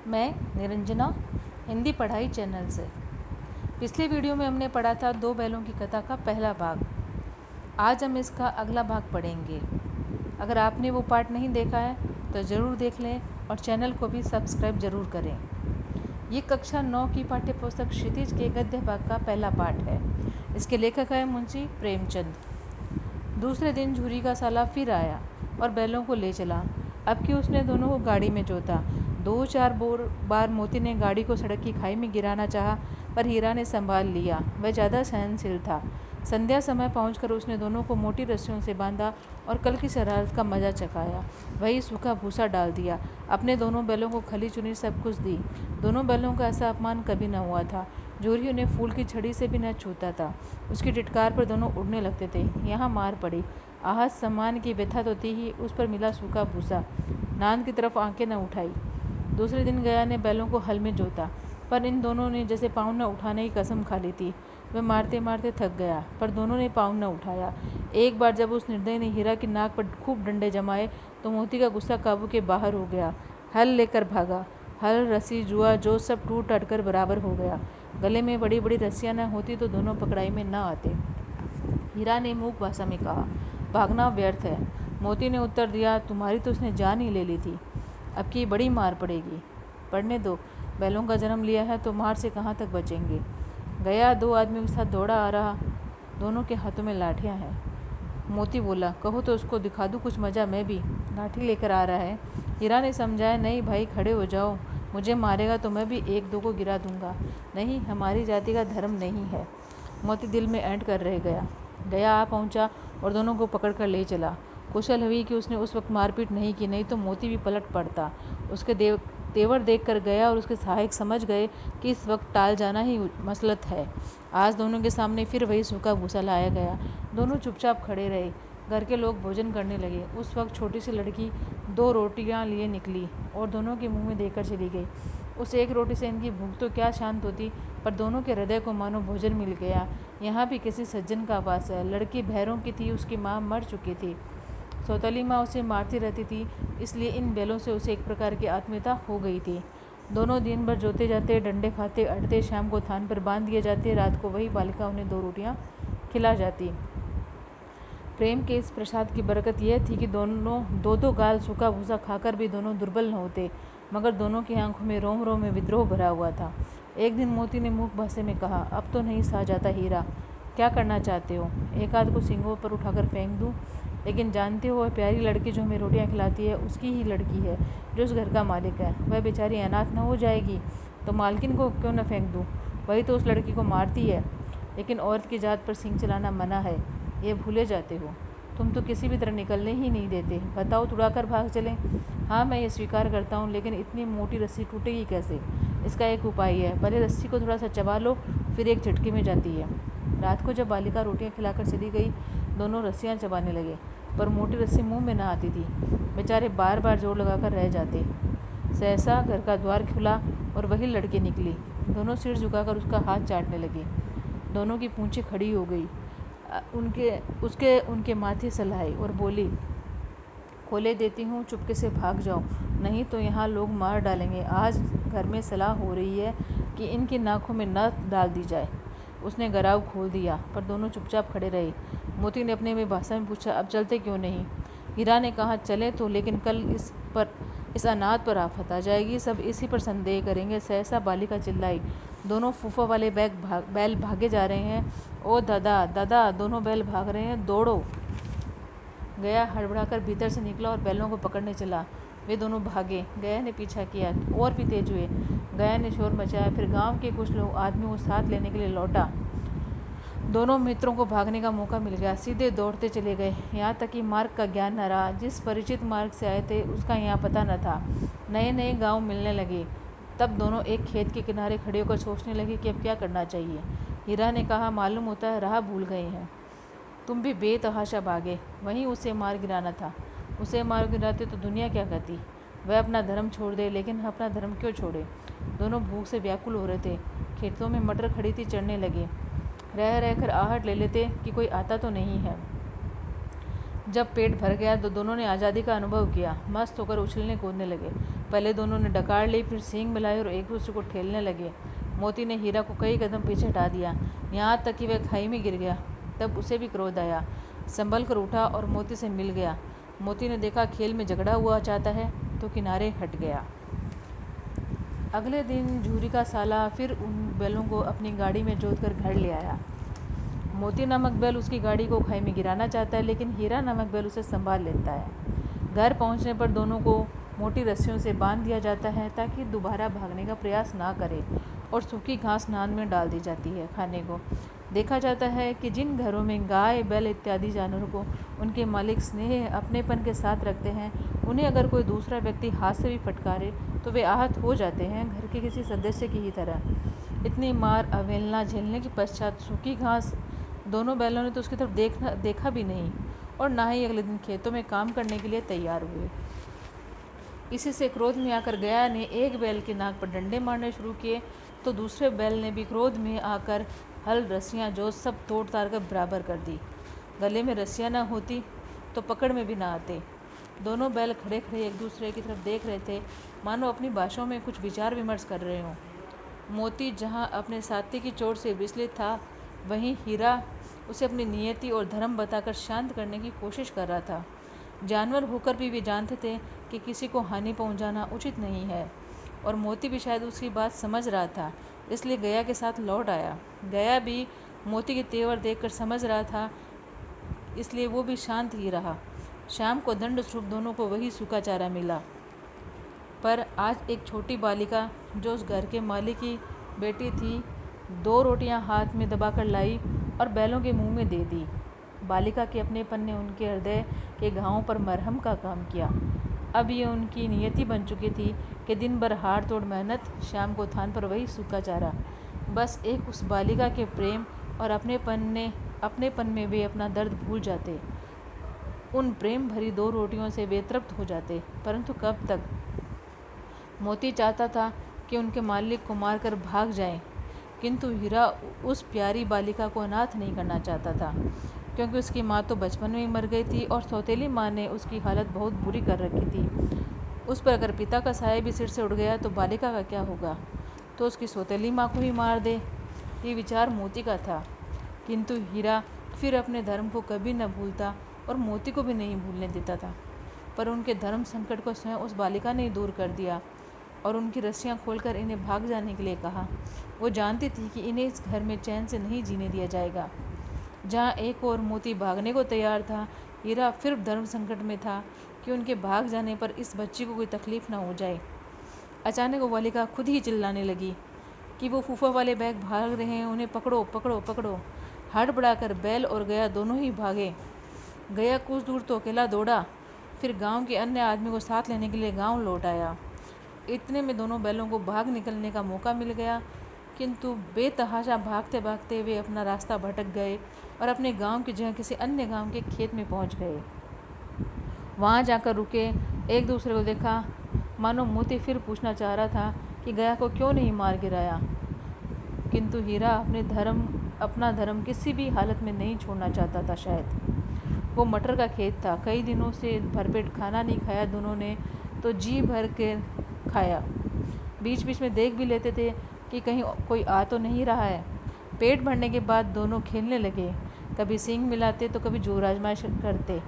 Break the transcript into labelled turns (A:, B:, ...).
A: मैं निरंजना हिंदी पढ़ाई चैनल से। पिछले वीडियो में हमने पढ़ा था दो बैलों की कथा का पहला भाग। आज हम इसका अगला भाग पढ़ेंगे। अगर आपने वो पार्ट नहीं देखा है तो ज़रूर देख लें और चैनल को भी सब्सक्राइब ज़रूर करें। ये कक्षा 9 की पाठ्य पुस्तक क्षितिज के गद्य भाग का पहला पाठ है। इसके लेखक हैं मुंशी प्रेमचंद। दूसरे दिन झूरी का साला फिर आया और बैलों को ले चला। अब कि उसने दोनों को गाड़ी में जोता। 2-4 बार मोती ने गाड़ी को सड़क की खाई में गिराना चाहा, पर हीरा ने संभाल लिया। वह ज़्यादा सहनशील था। संध्या समय पहुंचकर उसने दोनों को मोटी रस्सियों से बांधा और कल की शरारत का मजा चखाया। वही सूखा भूसा डाल दिया। अपने दोनों बैलों को खली चुनी सब कुछ दी। दोनों बैलों का ऐसा अपमान कभी न हुआ था। झूरी उन्हें फूल की छड़ी से भी न छूता था। उसकी टिटकार पर दोनों उड़ने लगते थे। यहाँ मार पड़ी। आहत सम्मान की व्यथा तो थी ही, उस पर मिला सूखा भूसा। नांद की तरफ आंखें न उठाई। दूसरे दिन गया ने बैलों को हल में जोता, पर इन दोनों ने जैसे पाँव न उठाने की कसम खा ली थी। वह मारते मारते थक गया, पर दोनों ने पाँव न उठाया। एक बार जब उस निर्दयी ने हीरा की नाक पर खूब डंडे जमाए तो मोती का गुस्सा काबू के बाहर हो गया। हल लेकर भागा। हल, रस्सी, जुआ जो सब टूट टटकर बराबर हो गया। गले में बड़ी बड़ी रस्सियाँ न होती तो दोनों पकड़ाई में न आते। हीरा ने मूक भाषा में कहा, भागना व्यर्थ है। मोती ने उत्तर दिया, तुम्हारी तो उसने जान ही ले ली थी। अब की बड़ी मार पड़ेगी। पढ़ने दो। बैलों का जन्म लिया है तो मार से कहाँ तक बचेंगे। गया 2 आदमियों के साथ दौड़ा आ रहा। दोनों के हाथों में लाठियाँ हैं। मोती बोला, कहो तो उसको दिखा दूँ कुछ मज़ा, मैं भी। लाठी लेकर आ रहा है। हीरा ने समझाया, नहीं भाई, खड़े हो जाओ। मुझे मारेगा तो मैं भी 1-2 को गिरा दूंगा। नहीं, हमारी जाति का धर्म नहीं है। मोती दिल में ऐंठ कर रह गया। गया आ पहुंचा और दोनों को पकड़ कर ले चला। कुशल हुई कि उसने उस वक्त मारपीट नहीं की, नहीं तो मोती भी पलट पड़ता। उसके तेवर देखकर गया और उसके सहायक समझ गए कि इस वक्त टाल जाना ही मसलत है। आज दोनों के सामने फिर वही सूखा भूसा लाया गया। दोनों चुपचाप खड़े रहे। घर के लोग भोजन करने लगे। उस वक्त छोटी सी लड़की 2 रोटियां लिए निकली और दोनों के मुंह में देकर चली गई। उस एक रोटी से इनकी भूख तो क्या शांत होती, पर दोनों के हृदय को मानो भोजन मिल गया। यहाँ भी किसी सज्जन का वास है। लड़की भैरों की थी, उसकी माँ मर चुकी थी। सौतेली माँ उसे मारती रहती थी, इसलिए इन बैलों से उसे एक प्रकार की आत्मीयता हो गई थी। दोनों दिन भर जोते जाते, डंडे खाते, अड़ते, शाम को थान पर बांध दिए जाते। रात को वही बालिका उन्हें 2 रोटियां खिला जाती। प्रेम के इस प्रसाद की बरकत यह थी कि दोनों 2-2 गाल सूखा भूसा खाकर भी दोनों दुर्बल न होते, मगर दोनों की आंखों में रोम रोम में विद्रोह भरा हुआ था। एक दिन मोती ने मूक भाषा में कहा, अब तो नहीं सहा जाता हीरा, क्या करना चाहते हो? एक आध को सींगों पर उठाकर फेंक दूं? लेकिन जानते हो, वह प्यारी लड़की जो हमें रोटियां खिलाती है उसकी ही लड़की है जो उस घर का मालिक है। वह बेचारी अनाथ न हो जाएगी तो मालकिन को क्यों न फेंक दूं? वही तो उस लड़की को मारती है। लेकिन औरत की जात पर सींग चलाना मना है, ये भूले जाते हो। तुम तो किसी भी तरह निकलने ही नहीं देते। बताओ, तुड़ाकर भाग चलें? हाँ, मैं ये स्वीकार करता हूँ, लेकिन इतनी मोटी रस्सी टूटेगी कैसे? इसका एक उपाय है, पहले रस्सी को थोड़ा सा चबा लो, फिर एक झटके में जाती है। रात को जब बालिका रोटियां खिलाकर चली गई, दोनों रस्सियां चबाने लगे, पर मोटी रस्सी मुंह में न आती थी। बेचारे बार बार जोर लगाकर रह जाते। सहसा घर का द्वार खुला और वही लड़की निकली। दोनों सिर झुकाकर उसका हाथ चाटने लगे। दोनों की पूंछें खड़ी हो गई। उनके माथे सहलाए और बोली, खोले देती हूँ, चुपके से भाग जाओ, नहीं तो यहाँ लोग मार डालेंगे। आज घर में सलाह हो रही है कि इनकी नाकों में नथ डाल दी जाए। उसने गराव खोल दिया, पर दोनों चुपचाप खड़े रहे। मोती ने अपने में भाषा में पूछा, अब चलते क्यों नहीं? हीरा ने कहा, चले तो, लेकिन कल इस अनाथ पर आफत आ जाएगी, सब इसी पर संदेह करेंगे। सहसा बालिका चिल्लाई, दोनों फूफा वाले बैल भागे जा रहे हैं। ओ दादा, दादा, दोनों बैल भाग रहे हैं, दौड़ो। गया हड़बड़ाकर भीतर से निकला और बैलों को पकड़ने चला। वे दोनों भागे। गया ने पीछा किया और भी तेज हुए। गया ने शोर मचाया। फिर गांव के कुछ लोग आदमियों को साथ लेने के लिए लौटा। दोनों मित्रों को भागने का मौका मिल गया। सीधे दौड़ते चले गए, यहाँ तक कि मार्ग का ज्ञान न रहा। जिस परिचित मार्ग से आए थे उसका यहाँ पता न था। नए नए गांव मिलने लगे। तब दोनों एक खेत के किनारे खड़े होकर सोचने लगे कि अब क्या करना चाहिए। हीरा ने कहा, मालूम होता है राह भूल गए हैं। तुम भी बेतहाशा भागे, वहीं उसे मार गिराना था। उसे मार गिराते तो दुनिया क्या कहती? वह अपना धर्म छोड़ दे, लेकिन अपना धर्म क्यों छोड़े? दोनों भूख से व्याकुल हो रहे थे। खेतों में मटर खड़ी थी, चढ़ने लगे। रह रहकर आहट ले लेते कि कोई आता तो नहीं है। जब पेट भर गया तो दोनों ने आज़ादी का अनुभव किया। मस्त होकर उछलने कूदने लगे। पहले दोनों ने डकार ली, फिर सींग मिलाई और एक दूसरे को ठेलने लगे। मोती ने हीरा को कई कदम पीछे हटा दिया, यहाँ तक कि वह खाई में गिर गया। तब उसे भी क्रोध आया, संभल कर उठा और मोती से मिल गया। मोती ने देखा खेल में झगड़ा हुआ चाहता है तो किनारे हट गया। अगले दिन झूरी का साला फिर उन बैलों को अपनी गाड़ी में जोतकर घर ले आया। मोती नामक बैल उसकी गाड़ी को खाई में गिराना चाहता है, लेकिन हीरा नामक बैल उसे संभाल लेता है। घर पहुंचने पर दोनों को मोटी रस्सियों से बांध दिया जाता है ताकि दोबारा भागने का प्रयास ना करे, और सूखी घास नाद में डाल दी जाती है खाने को। देखा जाता है कि जिन घरों में गाय, बैल इत्यादि जानवरों को उनके मालिक स्नेह, अपनेपन के साथ रखते हैं, उन्हें अगर कोई दूसरा व्यक्ति हाथ से भी फटकारे तो वे आहत हो जाते हैं, घर के किसी सदस्य की ही तरह। इतनी मार अवहेलना झेलने के पश्चात सूखी घास दोनों बैलों ने तो उसकी तरफ देखा भी नहीं, और ना ही अगले दिन खेतों में काम करने के लिए तैयार हुए। इसी से क्रोध में आकर गया ने एक बैल के नाक पर डंडे मारने शुरू किए, तो दूसरे बैल ने भी क्रोध में आकर हल, रस्सियाँ जो सब तोड़ ताड़ कर बराबर कर दी। गले में रस्सियाँ न होती तो पकड़ में भी ना आते। दोनों बैल खड़े खड़े एक दूसरे की तरफ देख रहे थे, मानो अपनी भाषाओं में कुछ विचार विमर्श कर रहे हों। मोती जहाँ अपने साथी की चोट से विचलित था, वहीं हीरा उसे अपनी नियति और धर्म बताकर शांत करने की कोशिश कर रहा था। जानवर होकर भी वे जानते थे कि किसी को हानि पहुंचाना उचित नहीं है, और मोती भी शायद उसकी बात समझ रहा था, इसलिए गया के साथ लौट आया। गया भी मोती के तेवर देखकर समझ रहा था, इसलिए वो भी शांत ही रहा। शाम को दंड स्वरूप दोनों को वही सूखा चारा मिला, पर आज एक छोटी बालिका जो उस घर के मालिक की बेटी थी, 2 रोटियां हाथ में दबाकर लाई और बैलों के मुंह में दे दी। बालिका के अपनेपन ने उनके हृदय के घावों पर मरहम का काम किया। अब ये उनकी नियति बन चुकी थी कि दिन भर हाड़ तोड़ मेहनत, शाम को थान पर वही सूखा चारा। बस एक उस बालिका के प्रेम और अपनेपन में वे अपना दर्द भूल जाते। उन प्रेम भरी 2 रोटियों से वे तृप्त हो जाते, परंतु कब तक? मोती चाहता था कि उनके मालिक को मारकर भाग जाएं, किंतु हीरा उस प्यारी बालिका को अनाथ नहीं करना चाहता था, क्योंकि उसकी माँ तो बचपन में ही मर गई थी और सौतेली माँ ने उसकी हालत बहुत बुरी कर रखी थी। उस पर अगर पिता का साया भी सिर से उड़ गया तो बालिका का क्या होगा? तो उसकी सौतेली माँ को ही मार दे। ये विचार मोती का था, किंतु हीरा फिर अपने धर्म को कभी न भूलता और मोती को भी नहीं भूलने देता था। पर उनके धर्म संकट को स्वयं उस बालिका ने दूर कर दिया और उनकी रस्सियाँ खोलकर इन्हें भाग जाने के लिए कहा। वो जानती थी कि इन्हें इस घर में चैन से नहीं जीने दिया जाएगा। जहाँ एक और मोती भागने को तैयार था, हीरा फिर धर्म संकट में था कि उनके भाग जाने पर इस बच्ची को कोई तकलीफ ना हो जाए। अचानक वो बालिका खुद ही चिल्लाने लगी कि वो फूफा वाले बैग भाग रहे हैं, उन्हें पकड़ो पकड़ो पकड़ो। हड़बड़ाकर बैल और गया दोनों ही भागे। गया कुछ दूर तो अकेला दौड़ा, फिर गांव के अन्य आदमी को साथ लेने के लिए गांव लौट आया। इतने में दोनों बैलों को भाग निकलने का मौका मिल गया, किंतु बेतहाशा भागते भागते वे अपना रास्ता भटक गए और अपने गांव की जगह किसी अन्य गांव के खेत में पहुंच गए। वहां जाकर रुके, एक दूसरे को देखा, मानो मोती फिर पूछना चाह रहा था कि गया को क्यों नहीं मार गिराया, किंतु हीरा अपना धर्म किसी भी हालत में नहीं छोड़ना चाहता था। शायद वो मटर का खेत था, कई दिनों से भरपेट खाना नहीं खाया दोनों ने, तो जी भर के खाया। बीच बीच में देख भी लेते थे कि कहीं कोई आ तो नहीं रहा है। पेट भरने के बाद दोनों खेलने लगे, कभी सींग मिलाते तो कभी जोर आजमाइश करते।